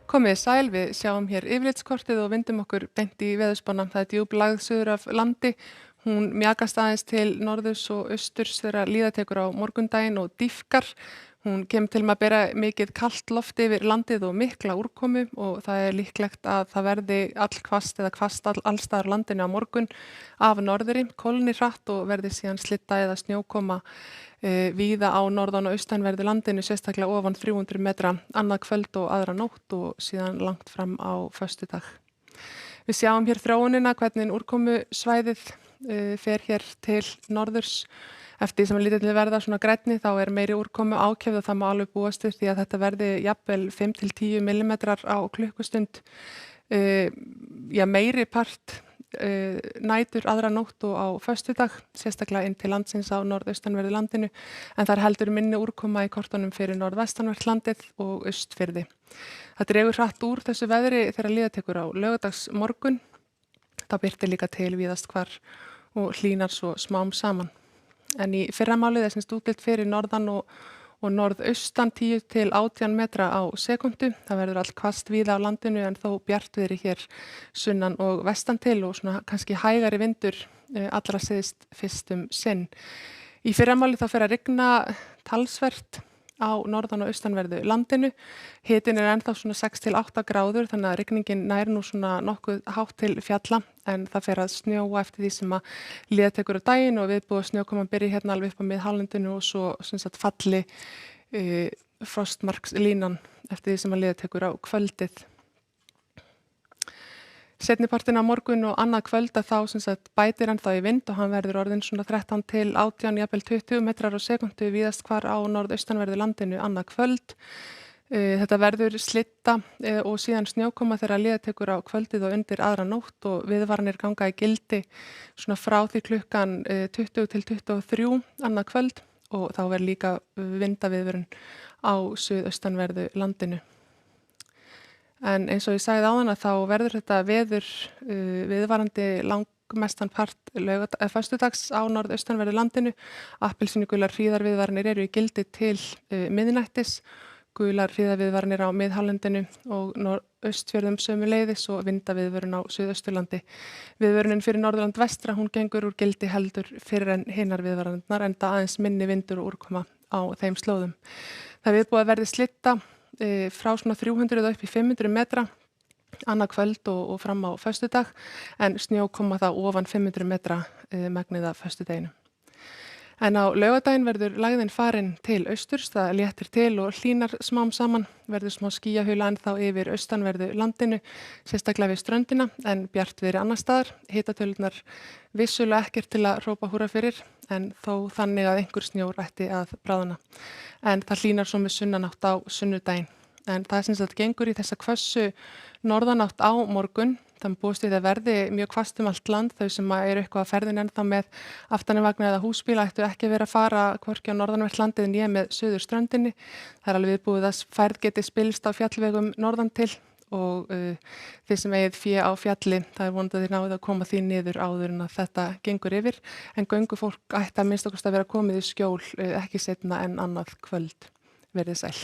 Komið sæl, við sjáum hér yfirlitskortið og vindum okkur beint í veðurspána. Það djúp lægð suður af landi. Hún mjakast aðeins til norðurs og austurs þegar líða tekur á morgundaginn og dýpkar. Hún kemur til með að bera mikið kalt loft yfir landið og mikla úrkomu og það er líklegt að það verði allhvasst eða hvasst allstaðar á landinu á morgun af norðri, kólni hratt og verði síðan slitta eða snjókoma víða á norðan og austanverðu landinu, sérstaklega ofan 300 metra annað kvöld og aðra nótt og síðan langt fram á föstudag. Við sjáum hér þróunina, hvernig úrkomusvæðið fer hér til norðurs. Eftir því sem lítið til verða svona grænni þá er meiri úrkomu ákefð og það má alveg búast við því að þetta verði jafnvel 5-10 millimetrar á klukkustund. Meiri part nætur aðra nótt og á föstudag, sérstaklega inn til landsins á norðaustanverðu landinu, en það er heldur minni úrkoma í kortunum fyrir norðvestanvert landið og austfirði. Það dregur hratt úr þessu veðri þegar líða tekur á laugardagsmorgun. Það birtir líka til víðast hvar og hlýnar svo smám saman. En í fyrramálið er útlit fyrir norðan og norðaustan 10-18 metra á sekundu. Það verður allt hvasst víða á landinu en þó bjartviðri hér sunnan og vestan til og svona kannski hægari vindur allra syðst fyrst sinn. Í fyrramálið þá fer að rigna talsvert á norðan og austanverðu landinu. Hitinn er ennþá svona 6-8 gráður þannig að rigningin nær nú svona nokkuð hátt til fjalla en það fer að snjóa eftir því sem að líða tekur á daginn og viðbúið snjókoman byrji hérna alveg upp á miðhálendinu og svo falli frostmarkslínan eftir því sem að líða tekur á kvöldið. Seinnipartinn á morgun og annað kvöld að þá bætir ennþá í vind og hann verður orðinn svona 13-18, jafnvel 20 metrar á sekundu víðast hvar á norðaustanverðu landinu annað kvöld. Þetta verður slitta og síðan snjókoma þegar líða tekur á kvöldið og undir aðra nótt og viðvaranir ganga í gildi svona frá því klukkan 20-23 annað kvöld og þá verður líka vindaviðvörun á suðaustanverðu landinu. En eins og ég sagði áðan að þá verður þetta veður viðvarandi langmestan part föstudags á norðaustanverðu landinu. Appelsínugular hríðarviðvaranir eru í gildi til miðnættis, gular hríðarviðvaranir á miðhálendinu og austfjörðum sömuleiðis og vindaviðvörun á Suðausturlandi. Viðvörunin fyrir Norðurland vestra, hún gengur úr gildi heldur fyrir en hinnar viðvaranirnar enda aðeins minni vindur og úrkoma á þeim slóðum. Það er viðbúið að verði slitta frá svona 300 upp í 500 metra annað kvöld og fram á föstudag en snjókoma það ofan 500 metra megnið af föstudaginu. En á laugardaginn verður lægðin farin til austurs, það léttir til og hlýnar smám saman, verður smá skýjahula ennþá yfir austanverðu landinu, sérstaklega við ströndina en bjartviðri annars staðar. Hitatölurnar vissulega ekkert til að hrópa húrra fyrir en þó þannig að einhver snjór ætti að bráðna. En það hlýnar svo með sunnanátt á sunnudaginn. En það er gengur í þessa hvössu norðanátt á morgun. Þannig búist við að verði mjög hvasst allt land. Þau sem eru eitthvað að ferðin ennþá með aftanivagna eða húsbíla ættu ekki verið að fara hvorki á norðanvert landið né með suðurströndinni. Það er alveg viðbúið að færð geti spilst á fjallvegum norðan til og þið sem eigið fé á fjalli, það er vonandi að þið náið að koma því niður áður en að þetta gengur yfir. En göngufólk ætti að minnst okkar að vera komið í skjól ekki seinna en annað kvöld. Verið sæl.